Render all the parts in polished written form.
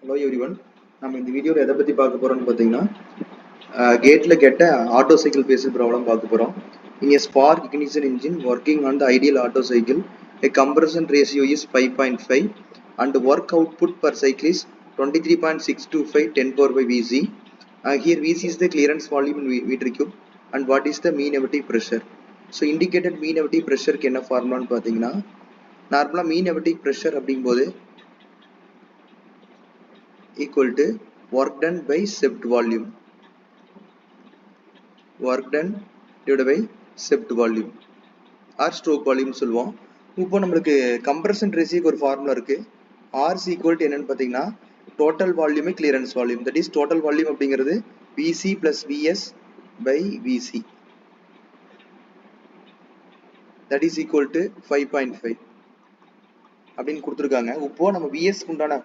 Hello everyone. நம்ம இந்த வீடியோல எதை பத்தி பார்க்க போறோம்னு பாத்தீங்கன்னா கேட்ல கெட்ட ஆட்டோ சைக்கிள் பேசிஸ் ப்ராப்ளம் பார்க்க போறோம். In a spark ignition engine working on the ideal Otto cycle, a compression ratio is 5.5 and the work output per cycle is 23.625 10 power by Vc. Here Vc is the clearance volume in meter cube and what is the mean effective pressure. So indicated mean effective pressure க்கு என்ன ஃபார்முலான்னு பாத்தீங்கன்னா நார்மலா mean effective pressure அப்படிங்கும்போது equal to work done by shift volume divided by shift volume or stroke volume சொல்லுவோம். இப்போ நமக்கு compression ரேஷியோக்கு ஒரு formula இருக்கு. R is equal to என்னன்னு பாத்தீங்கன்னா total volume clearance volume, that is total volume அப்படிங்கிறது Vc plus Vs by Vc, that is equal to 5.5 அப்படின்னு கொடுத்துருக்காங்க. இப்போ நம்ம Vs உண்டான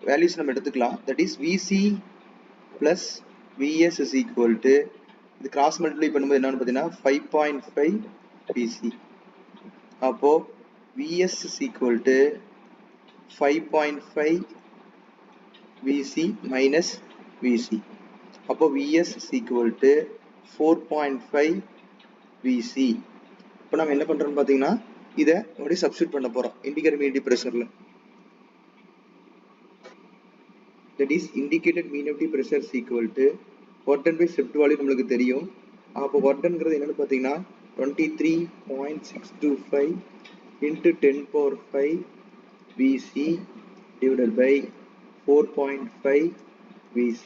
வேல்யூஸ் நம்ம எடுத்துக்கலாம். that is Vc plus Vs is equal to இது கிராஸ் மல்டிப்ளை பண்ணும்போது என்னன்னு பார்த்தீங்கன்னா 5.5 Vc. அப்போ Vs is equal to 5.5 Vc minus Vc. அப்போ Vs is equal to 4.5 Vc. இப்போ நம்ம என்ன பண்றோம்னு பார்த்தீங்கன்னா இதை அப்படியே சப்ஸ்டிட் பண்ண போறோம் இண்டிகேட்டட் மீன் பிரஷர்ல. that is indicated mean effective pressure is equal to work done by shift volume நமக்கு தெரியும். அப்போ work doneங்கிறது என்னன்னு பார்த்தீங்கன்னா 23.625 into 10 power 5 Vc divided by 4.5 Vc.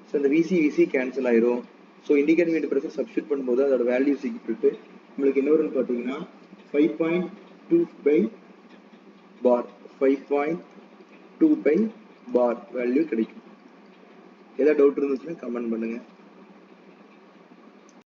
So இந்த Vc கேன்சல் ஆயிரும். ஸோ இண்டிகேட்டட் மீன் பிரஷர் சப்ஸ்டிட் பண்ணும்போது அதோட வேல்யூ ஈக்குவல் டு உங்களுக்கு என்ன வரும்னு பார்த்தீங்கன்னா 5.2 பார் 5.2 பார் வேல்யூ கிடைக்கும். ஏதாவது டவுட் இருந்துச்சுன்னா கமெண்ட் பண்ணுங்க.